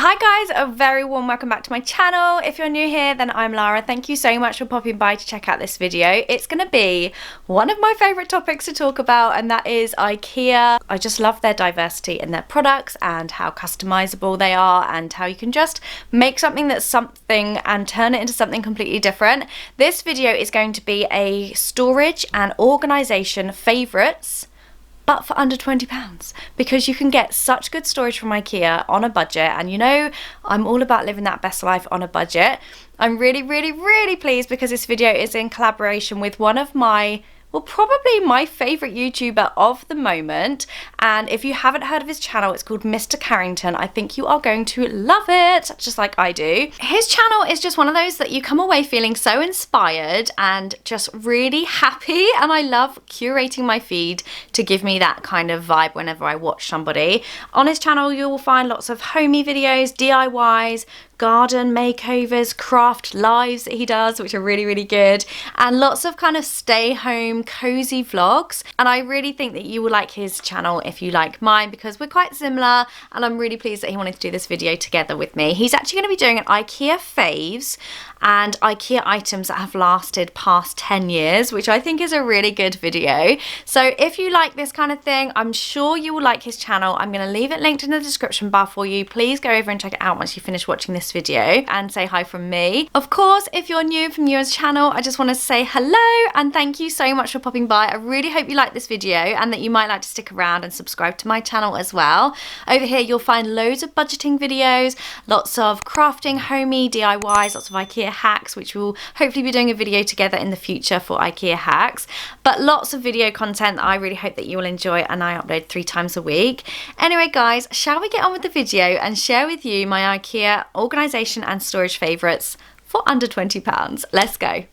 Hi guys, a very warm welcome back to my channel. If you're new here, then I'm Lara. Thank you so much for popping by to check out this video. It's going to be one of my favourite topics to talk about, and that is IKEA. I just love their diversity in their products and how customizable they are and how you can just make something that's something and turn it into something completely different. This video is going to be a storage and organisation favourites, but for under £20, because you can get such good storage from IKEA on a budget. And you know, I'm all about living that best life on a budget. I'm really pleased because this video is in collaboration with one of my, well, probably my favourite YouTuber of the moment. And if you haven't heard of his channel, it's called Mr. Carrington. I think you are going to love it, just like I do. His channel is just one of those that you come away feeling so inspired and just really happy. And I love curating my feed to give me that kind of vibe whenever I watch somebody. On his channel, you will find lots of homey videos, DIYs, garden makeovers, craft lives that he does, which are really good, and lots of kind of stay home cozy vlogs. And I really think that you will like his channel if you like mine, because we're quite similar, and I'm really pleased that he wanted to do this video together with me. He's actually going to be doing an IKEA faves and IKEA items that have lasted past 10 years, which I think is a really good video. So if you like this kind of thing, I'm sure you will like his channel. I'm going to leave it linked in the description bar for you. Please go over and check it out once you finish watching this video and say hi from me. Of course, if you're new from Neura's channel, I just want to say hello and thank you so much for popping by. I really hope you like this video and that you might like to stick around and subscribe to my channel as well. Over here you'll find loads of budgeting videos, lots of crafting, homey DIYs, lots of IKEA hacks, which we'll hopefully be doing a video together in the future for IKEA hacks, but lots of video content that I really hope that you will enjoy, and I upload 3 times a week. Anyway guys, shall we get on with the video and share with you my IKEA organisation and storage favourites for under £20? Let's go.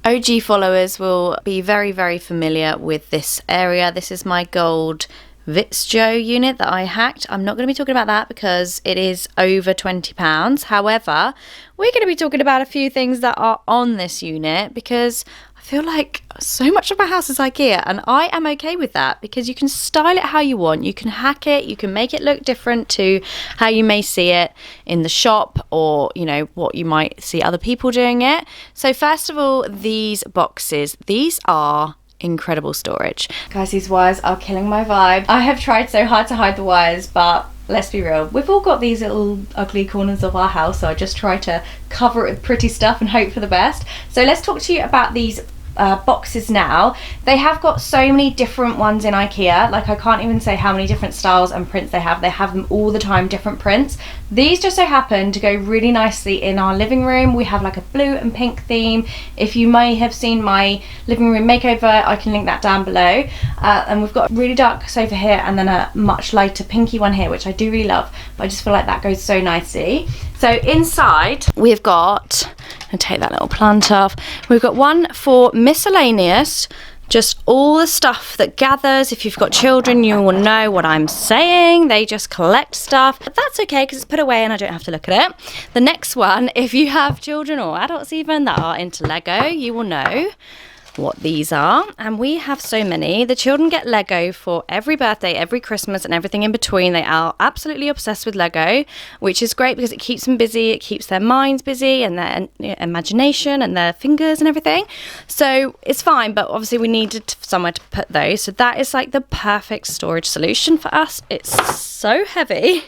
OG followers will be very familiar with this area. This is my gold Vitzjo unit that I hacked. I'm not going to be talking about that because it is over £20. However, we're going to be talking about a few things that are on this unit, because I feel like so much of my house is IKEA, and I am okay with that because you can style it how you want. You can hack it, you can make it look different to how you may see it in the shop, or you know, what you might see other people doing it. So first of all, these boxes, these are incredible storage. Guys, these wires are killing my vibe. I have tried so hard to hide the wires, but let's be real, we've all got these little ugly corners of our house, so I just try to cover it with pretty stuff and hope for the best. So let's talk to you about these boxes now. They have got so many different ones in IKEA, like I can't even say how many different styles and prints they have. They have them all the time, different prints. These just so happen to go really nicely in our living room. We have like a blue and pink theme. If you may have seen my living room makeover, I can link that down below. And we've got a really dark sofa here and then a much lighter pinky one here, which I do really love, but I just feel like that goes so nicely. So inside we've got, I'll take that little plant off, we've got one for miscellaneous, just all the stuff that gathers. If you've got children, you will know what I'm saying. They just collect stuff, but that's okay because it's put away and I don't have to look at it. The next one, if you have children or adults even that are into Lego, you will know what these are, and we have so many. The children get Lego for every birthday, every Christmas, and everything in between. They are absolutely obsessed with Lego, which is great because it keeps them busy, it keeps their minds busy and their imagination and their fingers and everything. So it's fine, but obviously we needed somewhere to put those, so that is like the perfect storage solution for us. It's so heavy.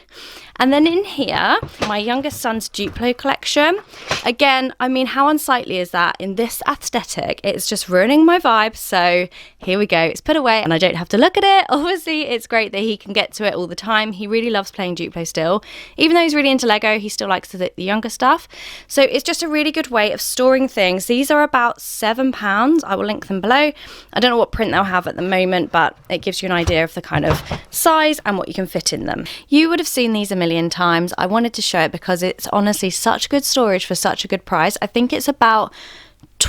And then in here, my youngest son's Duplo collection. Again, I mean, how unsightly is that? In this aesthetic, it's just ruining my vibe. So here we go. It's put away and I don't have to look at it. Obviously, it's great that he can get to it all the time. He really loves playing Duplo still. Even though he's really into Lego, he still likes the younger stuff. So it's just a really good way of storing things. These are about £7. I will link them below. I don't know what print they'll have at the moment, but it gives you an idea of the kind of size and what you can fit in them. You would have seen these a million times. I wanted to show it because it's honestly such good storage for such a good price. I think it's about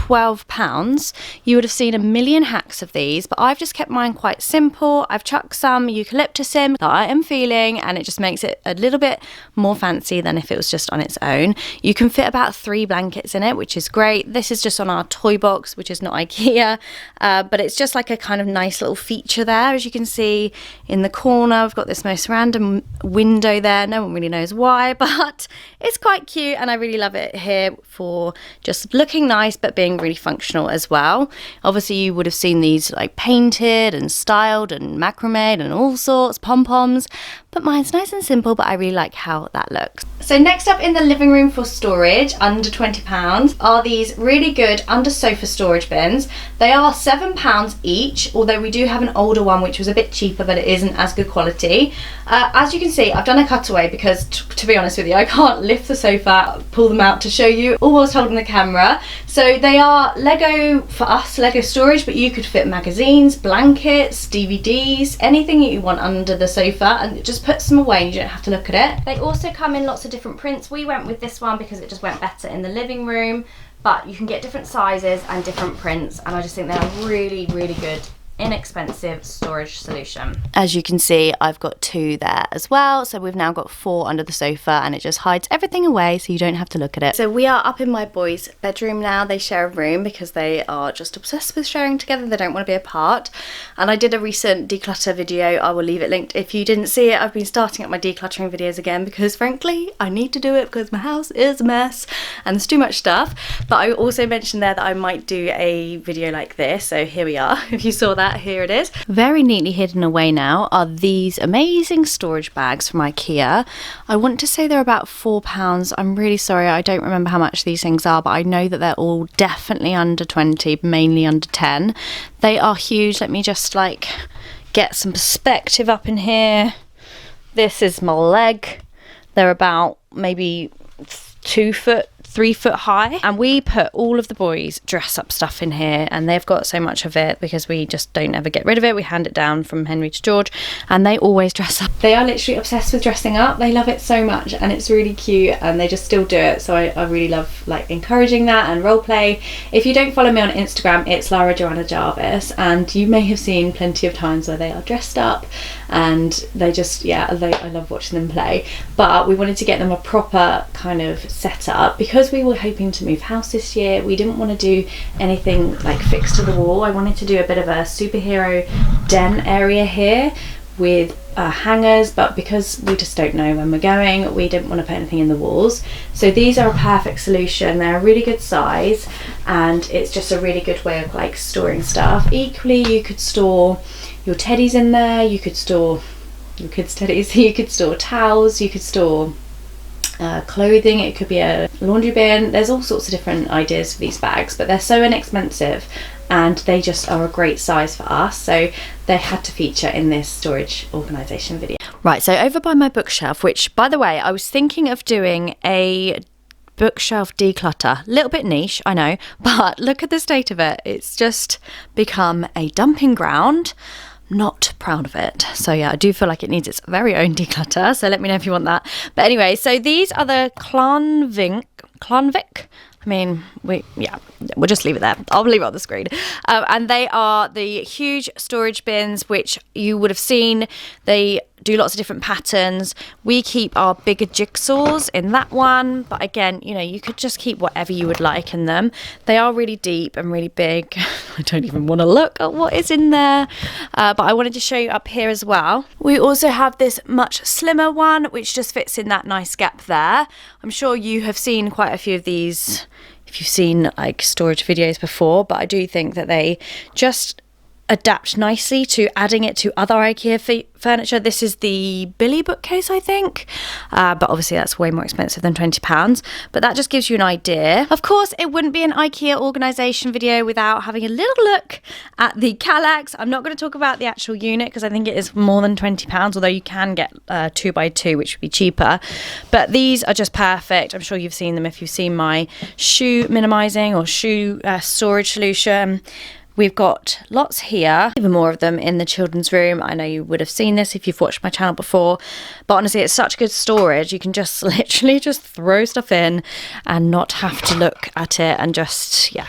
£12. You would have seen a million hacks of these, but I've just kept mine quite simple. I've chucked some eucalyptus in that I am feeling, and it just makes it a little bit more fancy than if it was just on its own. You can fit about 3 blankets in it, which is great. This is just on our toy box, which is not IKEA, but it's just like a kind of nice little feature there. As you can see in the corner, I've got this most random window there. No one really knows why, but it's quite cute, and I really love it here for just looking nice but being really functional as well. Obviously you would have seen these like painted and styled and macrame and all sorts, pom-poms, but mine's nice and simple, but I really like how that looks. So next up in the living room for storage, under £20, are these really good under sofa storage bins. They are £7 each, although we do have an older one which was a bit cheaper, but it isn't as good quality. As you can see, I've done a cutaway because to be honest with you, I can't lift the sofa, pull them out to show you, all whilst holding the camera. So they are Lego, for us, Lego storage, but you could fit magazines, blankets, DVDs, anything that you want under the sofa, and it just puts them away and you don't have to look at it. They also come in lots of different prints. We went with this one because it just went better in the living room, but you can get different sizes and different prints, and I just think they're really, really good, inexpensive storage solution. As you can see, I've got 2 there as well, so we've now got 4 under the sofa, and it just hides everything away so you don't have to look at it. So we are up in my boys' bedroom now. They share a room because they are just obsessed with sharing together. They don't want to be apart, and I did a recent declutter video. I will leave it linked if you didn't see it. I've been starting up my decluttering videos again because frankly I need to do it because my house is a mess and there's too much stuff. But I also mentioned there that I might do a video like this, so here we are. If you saw that, here it is. Very neatly hidden away now are these amazing storage bags from IKEA. I want to say they're about £4. I'm really sorry, I don't remember how much these things are, but I know that they're all definitely under 20, mainly under 10. They are huge. Let me just like get some perspective up in here. This is my leg. They're about maybe 2 foot, 3 foot high, and we put all of the boys' dress up stuff in here, and they've got so much of it because we just don't ever get rid of it. We hand it down from Henry to George, and they always dress up. They are literally obsessed with dressing up. They love it so much, and it's really cute, and they just still do it. So I really love like encouraging that and role play. If you don't follow me on Instagram, it's Lara Joanna Jarvis, and you may have seen plenty of times where they are dressed up, and they just, yeah, I love watching them play. But we wanted to get them a proper kind of setup because we were hoping to move house this year. We didn't want to do anything like fixed to the wall. I wanted to do a bit of a superhero den area here with hangers, but because we just don't know when we're going, we didn't want to put anything in the walls. So these are a perfect solution. They're a really good size, and it's just a really good way of like storing stuff. Equally, you could store your teddies in there, you could store your kids' teddies, you could store towels, you could store clothing, it could be a laundry bin. There's all sorts of different ideas for these bags, but they're so inexpensive and they just are a great size for us, so they had to feature in this storage organisation video. Right, so over by my bookshelf, which by the way I was thinking of doing a bookshelf declutter. Little bit niche, I know, but look at the state of it. It's just become a dumping ground. Not proud of it. So yeah, I do feel like it needs its very own declutter, so let me know if you want that. But anyway, so these are the Clonvic. I mean, we'll just leave it there. I'll leave it on the screen. And they are the huge storage bins, which you would have seen. They do lots of different patterns. We keep our bigger jigsaws in that one, but again, you know, you could just keep whatever you would like in them. They are really deep and really big. I don't even want to look at what is in there, but I wanted to show you up here as well. We also have this much slimmer one, which just fits in that nice gap there. I'm sure you have seen quite a few of these if you've seen like storage videos before, but I do think that they just adapt nicely to adding it to other IKEA furniture. This is the Billy bookcase, I think, but obviously that's way more expensive than £20, but that just gives you an idea. Of course, it wouldn't be an IKEA organisation video without having a little look at the Kallax. I'm not going to talk about the actual unit because I think it is more than £20, although you can get 2x2, which would be cheaper, but these are just perfect. I'm sure you've seen them if you've seen my shoe minimising or shoe storage solution. We've got lots here, even more of them in the children's room. I know you would have seen this if you've watched my channel before, but honestly, it's such good storage. You can just literally just throw stuff in and not have to look at it and just, yeah,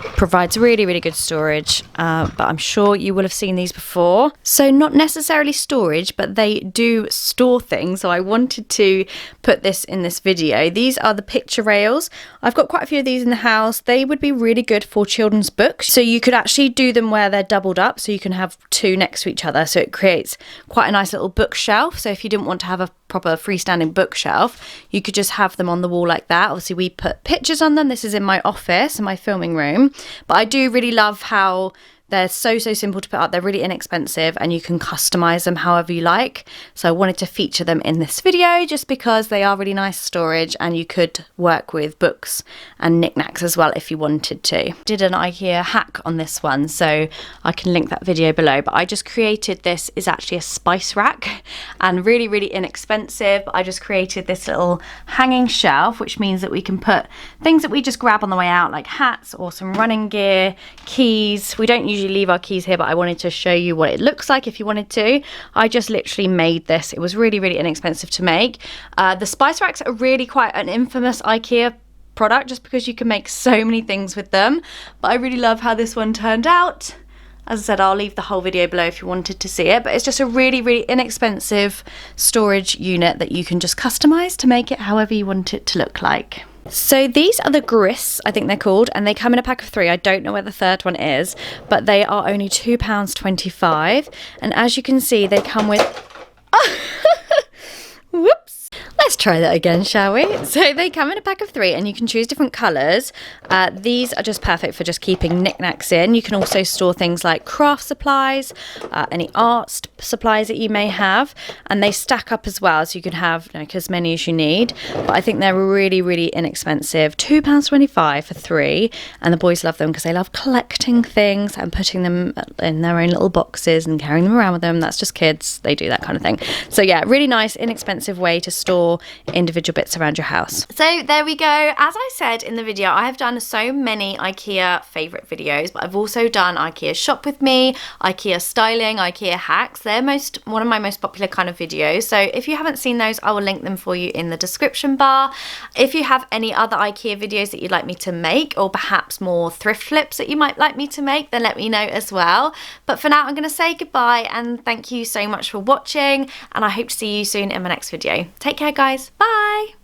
provides really, really good storage, but I'm sure you will have seen these before. So not necessarily storage, but they do store things. So I wanted to put this in this video. These are the picture rails. I've got quite a few of these in the house. They would be really good for children's books. So you could actually do them where they're doubled up, so you can have two next to each other. So it creates quite a nice little bookshelf. So if you didn't want to have a proper freestanding bookshelf, you could just have them on the wall like that. Obviously we put pictures on them. This is in my office, in my filming room, but I do really love how they're so simple to put up. They're really inexpensive and you can customize them however you like. So I wanted to feature them in this video just because they are really nice storage, and you could work with books and knickknacks as well if you wanted to. Did an IKEA hack on this one, so I can link that video below, but I just created this is actually a spice rack and really inexpensive. I just created this little hanging shelf, which means that we can put things that we just grab on the way out, like hats or some running gear, keys. We don't usually leave our keys here, but I wanted to show you what it looks like if you wanted to. I just literally made this. It was really inexpensive to make. The spice racks are really quite an infamous IKEA product just because you can make so many things with them, but I really love how this one turned out. As I said, I'll leave the whole video below if you wanted to see it, but it's just a really inexpensive storage unit that you can just customize to make it however you want it to look like. So these are the Gris, I think they're called, and they come in a pack of 3. I don't know where the third one is, but they are only £2.25, and as you can see they come with whoops. Let's try that again, shall we? So they come in a pack of 3 and you can choose different colours. These are just perfect for just keeping knickknacks in. You can also store things like craft supplies, any art supplies that you may have, and they stack up as well, so you can have as many as you need. But I think they're really inexpensive. £2.25 for 3, and the boys love them because they love collecting things and putting them in their own little boxes and carrying them around with them. That's just kids, they do that kind of thing. So yeah, really nice, inexpensive way to store individual bits around your house. So there we go. As I said in the video, I have done so many IKEA favourite videos, but I've also done IKEA shop with me, IKEA styling, IKEA hacks. They're one of my most popular kind of videos. So if you haven't seen those, I will link them for you in the description bar. If you have any other IKEA videos that you'd like me to make, or perhaps more thrift flips that you might like me to make, then let me know as well. But for now, I'm going to say goodbye and thank you so much for watching, and I hope to see you soon in my next video. Take care, guys. Bye.